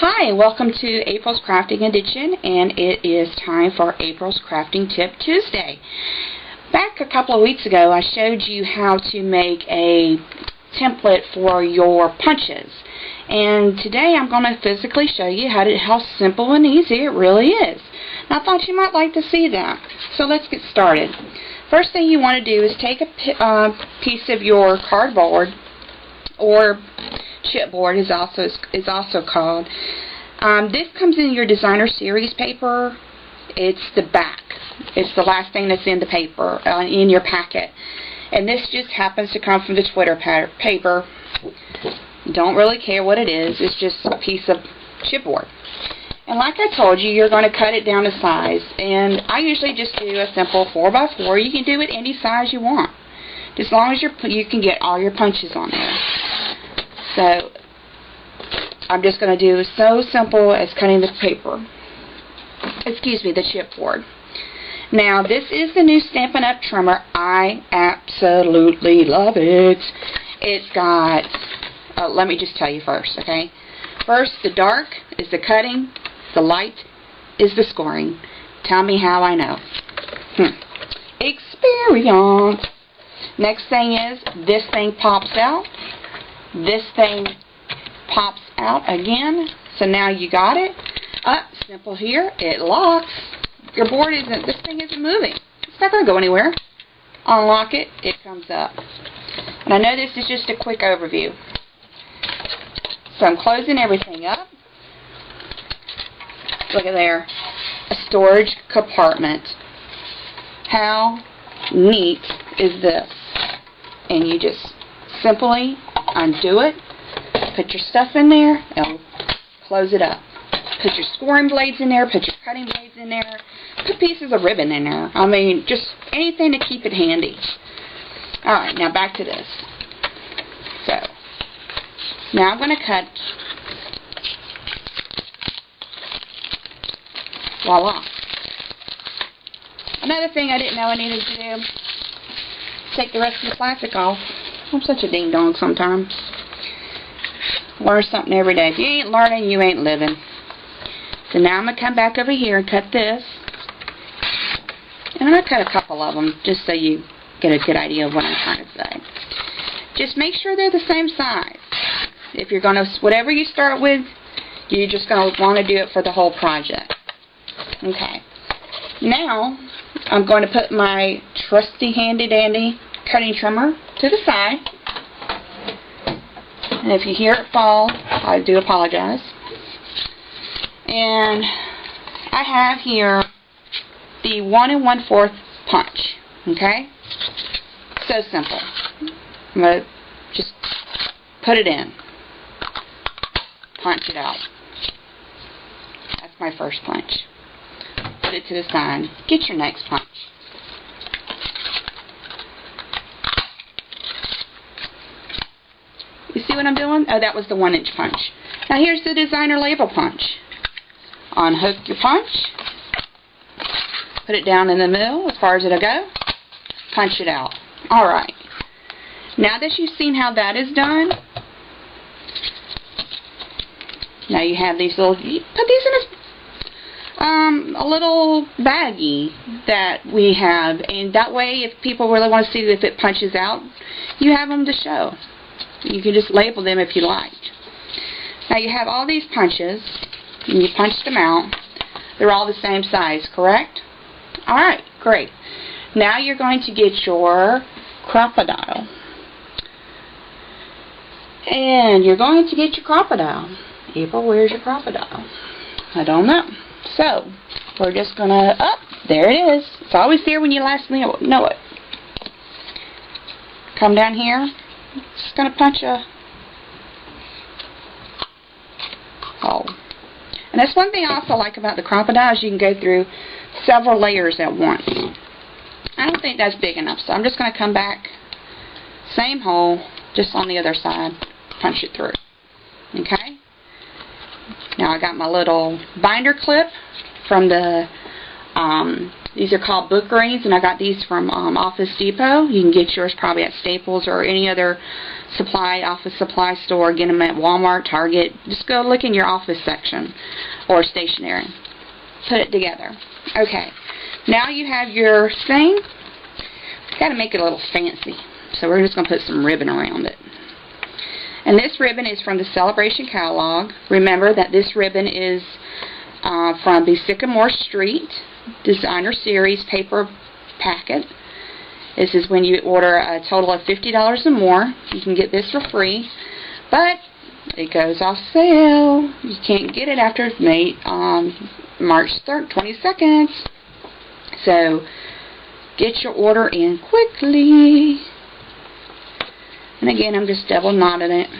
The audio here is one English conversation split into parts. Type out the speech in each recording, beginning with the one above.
Hi, welcome to April's Crafting Edition, and it is time for April's Crafting Tip Tuesday. Back a couple of weeks ago, I showed you how to make a template for your punches, and today I'm going to physically show you how simple and easy it really is. And I thought you might like to see that, so let's get started. First thing you want to do is take a piece of your cardboard, or chipboard is also called. This comes in your designer series paper. It's the back. It's the last thing that's in the paper, in your packet. And this just happens to come from the Twitter paper. Don't really care what it is. It's just a piece of chipboard. And like I told you, you're going to cut it down to size. And I usually just do a simple 4x4. You can do it any size you want, as long as you can get all your punches on there. So I'm just going to do so simple as cutting the paper. Excuse me, the chipboard. Now this is the new Stampin' Up! Trimmer. I absolutely love it. It's got, let me just tell you first, okay? First, the dark is the cutting, the light is the scoring. Tell me how I know. Experience. Next thing is, this thing pops out. This thing pops out again. So now you got it. Simple here. It locks. Your board isn't, this thing isn't moving. It's not going to go anywhere. Unlock it. It comes up. And I know this is just a quick overview. So I'm closing everything up. Look at there. A storage compartment. How neat is this? And you just simply undo it, put your stuff in there, and close it up. Put your scoring blades in there, put your cutting blades in there, put pieces of ribbon in there. I mean, just anything to keep it handy. Alright, now back to this. So, now I'm going to cut. Voila. Another thing I didn't know I needed to do, take the rest of the plastic off. I'm such a ding-dong sometimes. Learn something every day. If you ain't learning, you ain't living. So now I'm going to come back over here and cut this. And I'm going to cut a couple of them just so you get a good idea of what I'm trying to say. Just make sure they're the same size. If you're going to, whatever you start with, you're just going to want to do it for the whole project. Okay. Now, I'm going to put my trusty handy-dandy cutting trimmer to the side. And if you hear it fall, I do apologize. And I have here the 1 1/4 punch. Okay? So simple. I'm going to just put it in. Punch it out. That's my first punch. Put it to the side. Get your next punch. You see what I'm doing? Oh, that was the 1-inch punch. Now here's the designer label punch. Unhook your punch. Put it down in the middle as far as it'll go. Punch it out. Alright. Now that you've seen how that is done, now you have these little, you put these in a little baggie that we have, and that way if people really want to see if it punches out, you have them to show. You can just label them if you like. Now you have all these punches, and you punched them out. They're all the same size, correct? Alright, great. Now you're going to get your crocodile. And you're going to get your crocodile. April, where's your crocodile? I don't know. So, we're just going to, there it is. It's always there when you last know it. Come down here. Just going to punch a hole. And that's one thing I also like about the crocodiles. You can go through several layers at once. I don't think that's big enough, so I'm just going to come back. Same hole, just on the other side. Punch it through. Okay? Now I got my little binder clip from the, these are called book rings, and I got these from Office Depot. You can get yours probably at Staples or any other office supply store. Get them at Walmart, Target. Just go look in your office section or stationery. Put it together. Okay. Now you have your thing. Got to make it a little fancy. So we're just going to put some ribbon around it. And this ribbon is from the Celebration catalog. Remember that this ribbon is from the Sycamore Street Designer Series paper packet. This is when you order a total of $50 or more. You can get this for free. But it goes off sale. You can't get it after May March 3rd, 22nd. So get your order in quickly. And again, I'm just double knotting it.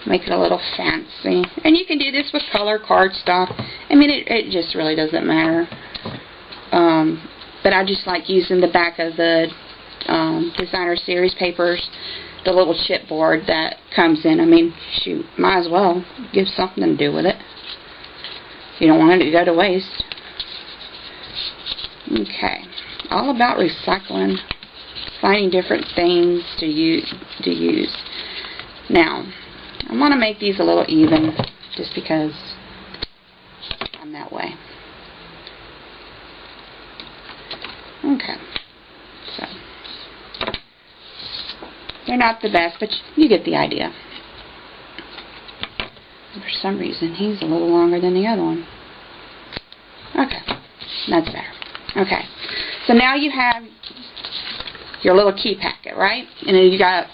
Make it a little fancy. And you can do this with color cardstock. I mean, it just really doesn't matter. But I just like using the back of the Designer Series papers, the little chipboard that comes in. I mean, shoot, might as well give something to do with it. You don't want it to go to waste. Okay. All about recycling. Finding different things to use. Now, I'm going to make these a little even just because I'm that way. Okay. So, they're not the best, but you get the idea. For some reason, he's a little longer than the other one. Okay. That's better. Okay. So now you have your little key packet, right? And then you got,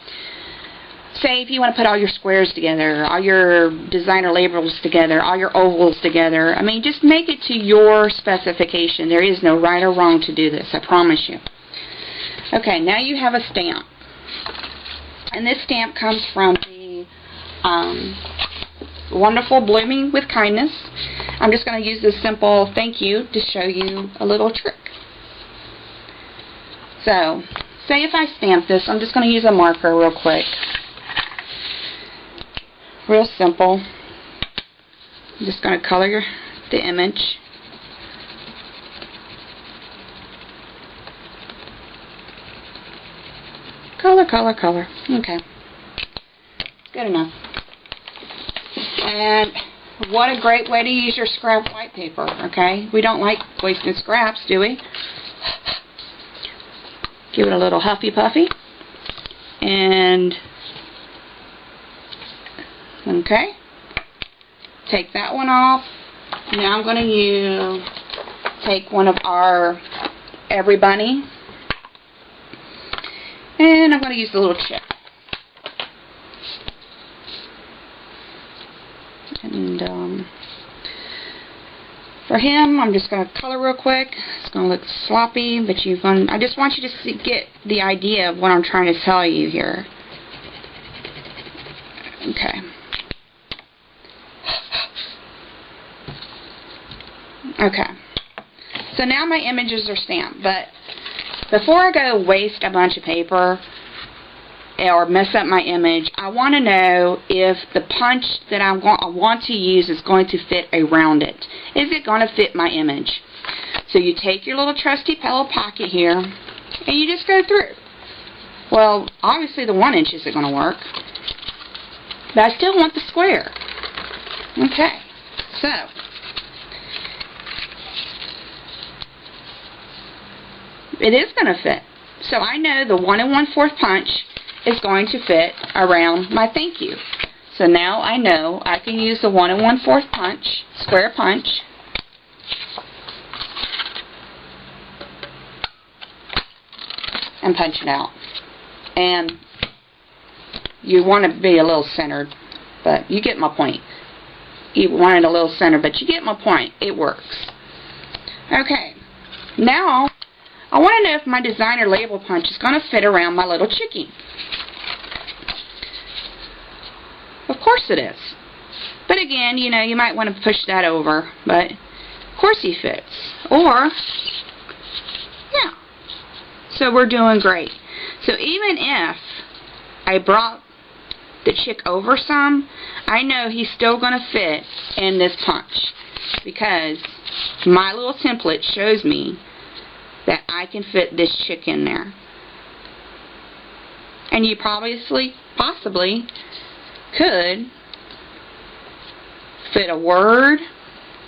say if you want to put all your squares together, all your designer labels together, all your ovals together. I mean, just make it to your specification. There is no right or wrong to do this, I promise you. Okay, now you have a stamp. And this stamp comes from the Wonderful Blooming with Kindness. I'm just going to use this simple thank you to show you a little trick. So, say if I stamp this, I'm just going to use a marker real quick. Real simple. I'm just going to color the image. Color, color, color. Okay. Good enough. And what a great way to use your scrap white paper, okay? We don't like wasting scraps, do we? Give it a little huffy puffy. And, okay. Take that one off. Now I'm going to take one of our Every Bunny. And I'm going to use the little chip. And for him, I'm just going to color real quick. It's going to look sloppy, but I just want you to get the idea of what I'm trying to tell you here. Okay. Okay. So now my images are stamped, but before I go waste a bunch of paper or mess up my image, I want to know if the punch that I want to use is going to fit around it. Is it going to fit my image? So you take your little trusty pillow pocket here, and you just go through. Well, obviously the 1 inch isn't going to work, but I still want the square. Okay, so it is going to fit. So I know the 1 1/4 punch is going to fit around my thank you. So now I know I can use the 1 1/4 punch, square punch, and punch it out. And you want to be a little centered, but you get my point. You want it a little centered, but you get my point. It works. Okay, now I want to know if my designer label punch is going to fit around my little chickie. Of course it is. But again, you know, you might want to push that over, but of course he fits. Or, yeah. So we're doing great. So even if I brought the chick over some, I know he's still going to fit in this punch, because my little template shows me that I can fit this chick in there. And you possibly could fit a word,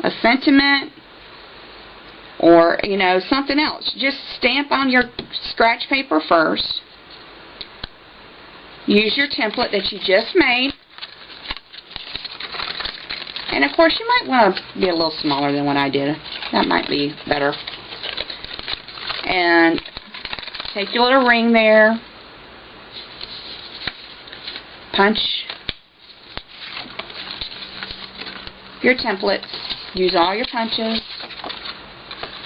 a sentiment, or, you know, something else. Just stamp on your scratch paper first. Use your template that you just made. And of course, you might want to be a little smaller than what I did. That might be better. And take your little ring there. Punch your templates. Use all your punches.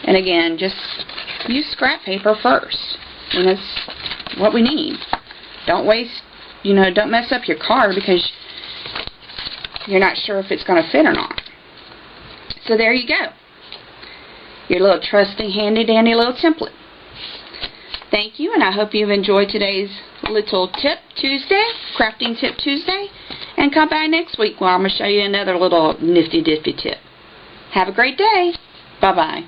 And again, just use scrap paper first. And it's what we need. Don't waste, you know, don't mess up your card because you're not sure if it's going to fit or not. So there you go. Your little trusty, handy-dandy little template. Thank you, and I hope you've enjoyed today's little Tip Tuesday, Crafting Tip Tuesday. And come by next week where I'm going to show you another little nifty-diffy tip. Have a great day. Bye-bye.